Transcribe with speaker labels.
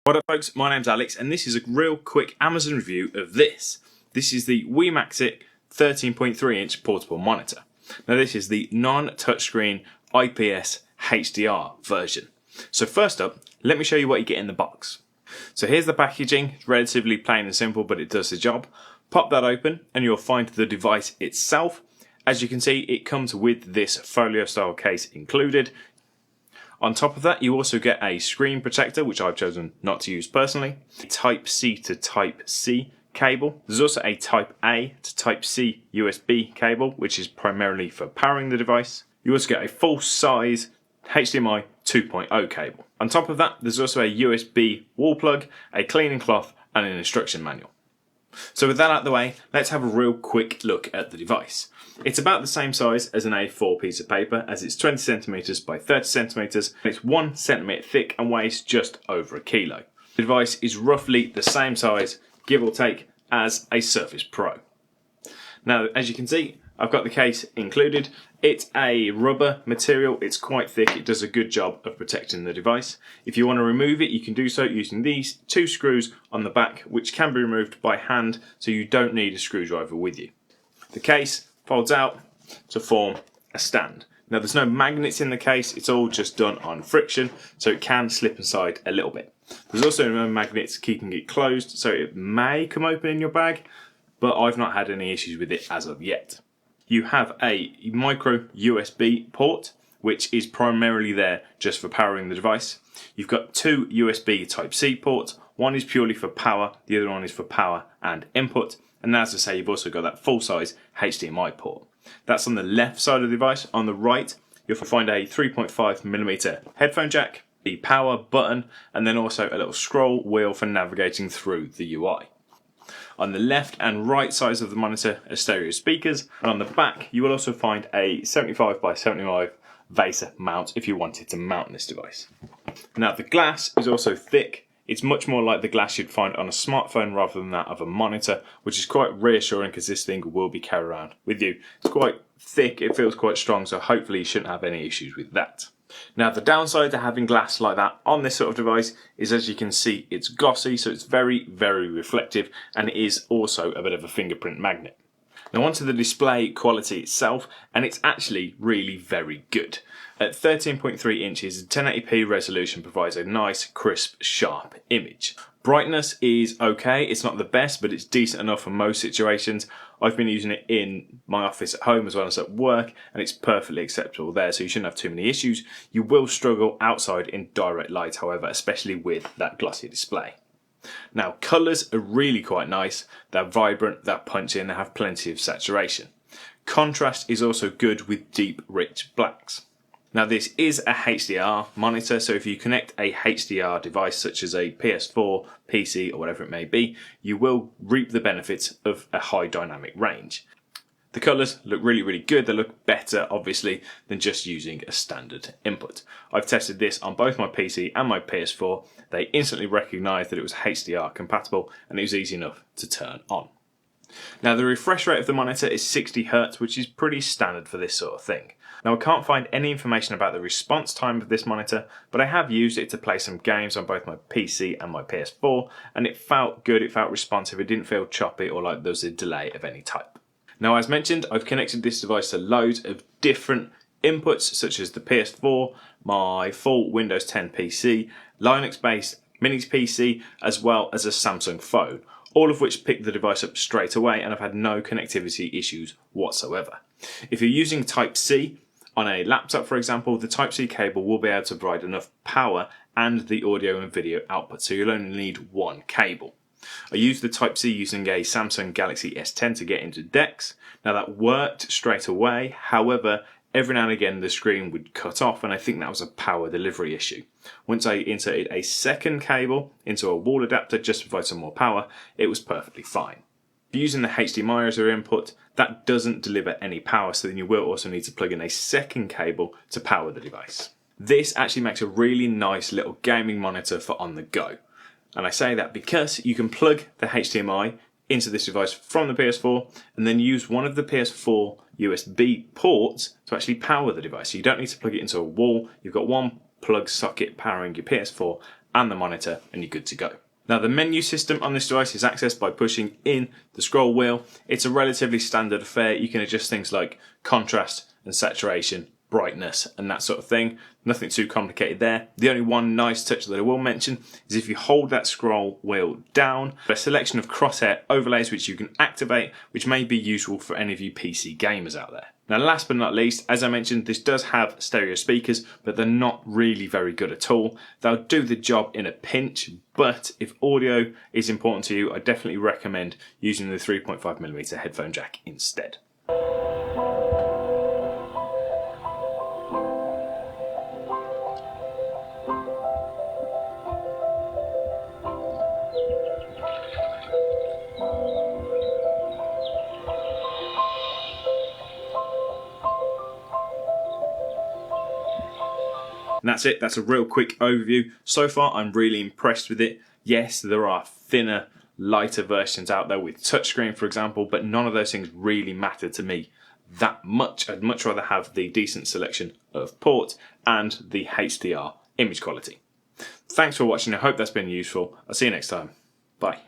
Speaker 1: What up folks, my name's Alex and this is a real quick Amazon review of this. This is the Wimaxit 13.3-inch portable monitor. Now this is the non-touchscreen IPS HDR version. So first up, let me show you what you get in the box. So here's the packaging. It's relatively plain and simple, but it does the job. Pop that open and you'll find the device itself. As you can see, it comes with this folio style case included. On top of that, you also get a screen protector, which I've chosen not to use personally, a Type C to Type C cable. There's also a Type A to Type C USB cable, which is primarily for powering the device. You also get a full-size HDMI 2.0 cable. On top of that, there's also a USB wall plug, a cleaning cloth, and an instruction manual. So with that out of the way, let's have a real quick look at the device. It's about the same size as an A4 piece of paper, as it's 20 centimeters by 30 centimeters, and it's 1 centimeter thick and weighs just over a kilo. The device is roughly the same size, give or take, as a Surface Pro. Now, as you can see, I've got the case included. It's a rubber material, it's quite thick, it does a good job of protecting the device. If you want to remove it, you can do so using these 2 screws on the back, which can be removed by hand, so you don't need a screwdriver with you. The case folds out to form a stand. Now there's no magnets in the case, it's all just done on friction, so it can slip inside a little bit. There's also no magnets keeping it closed, so it may come open in your bag, but I've not had any issues with it as of yet. You have a micro USB port, which is primarily there just for powering the device. You've got 2 USB Type-C ports. One is purely for power, the other one is for power and input. And as I say, you've also got that full-size HDMI port. That's on the left side of the device. On the right, you'll find a 3.5mm headphone jack, the power button, and then also a little scroll wheel for navigating through the UI. On the left and right sides of the monitor are stereo speakers, and on the back you will also find a 75 by 75 VESA mount if you wanted to mount this device. Now the glass is also thick. It's much more like the glass you'd find on a smartphone rather than that of a monitor, which is quite reassuring because this thing will be carried around with you. It's quite thick, it feels quite strong, so hopefully you shouldn't have any issues with that. Now the downside to having glass like that on this sort of device is, as you can see, it's glossy, so it's very, very reflective, and it is also a bit of a fingerprint magnet. Now onto the display quality itself, and it's actually really very good. At 13.3 inches, 1080p resolution provides a nice, crisp, sharp image. Brightness is okay, it's not the best, but it's decent enough for most situations. I've been using it in my office at home as well as at work, and it's perfectly acceptable there, so you shouldn't have too many issues. You will struggle outside in direct light, however, especially with that glossy display. Now, colours are really quite nice. They're vibrant, they're punchy, and they have plenty of saturation. Contrast is also good with deep, rich blacks. Now this is a HDR monitor, so if you connect a HDR device such as a PS4, PC or whatever it may be, you will reap the benefits of a high dynamic range. The colours look really, really good. They look better, obviously, than just using a standard input. I've tested this on both my PC and my PS4. They instantly recognised that it was HDR compatible and it was easy enough to turn on. Now the refresh rate of the monitor is 60Hz, which is pretty standard for this sort of thing. Now I can't find any information about the response time of this monitor, but I have used it to play some games on both my PC and my PS4, and it felt good, it felt responsive, it didn't feel choppy or like there was a delay of any type. Now as mentioned, I've connected this device to loads of different inputs such as the PS4, my full Windows 10 PC, Linux-based Minis PC, as well as a Samsung phone, all of which picked the device up straight away, and I've had no connectivity issues whatsoever. If you're using Type-C on a laptop, for example, the Type-C cable will be able to provide enough power and the audio and video output, so you'll only need 1 cable. I used the Type-C using a Samsung Galaxy S10 to get into DeX. Now that worked straight away, however, every now and again the screen would cut off, and I think that was a power delivery issue. Once I inserted a second cable into a wall adapter just to provide some more power, it was perfectly fine. If you're using the HDMI as your input, that doesn't deliver any power, so then you will also need to plug in a second cable to power the device. This actually makes a really nice little gaming monitor for on the go. And I say that because you can plug the HDMI into this device from the PS4 and then use one of the PS4 USB ports to actually power the device. So you don't need to plug it into a wall. You've got one plug socket powering your PS4 and the monitor, and you're good to go. Now the menu system on this device is accessed by pushing in the scroll wheel. It's a relatively standard affair. You can adjust things like contrast and saturation, brightness and that sort of thing. Nothing too complicated there. The only one nice touch that I will mention is if you hold that scroll wheel down, a selection of crosshair overlays which you can activate, which may be useful for any of you PC gamers out there. Now last but not least, as I mentioned, this does have stereo speakers, but they're not really very good at all. They'll do the job in a pinch, but if audio is important to you, I definitely recommend using the 3.5mm headphone jack instead. And that's it, that's a real quick overview. So far I'm really impressed with it. Yes, there are thinner, lighter versions out there with touchscreen for example, but none of those things really matter to me that much. I'd much rather have the decent selection of ports and the HDR image quality. Thanks for watching, I hope that's been useful. I'll see you next time. Bye.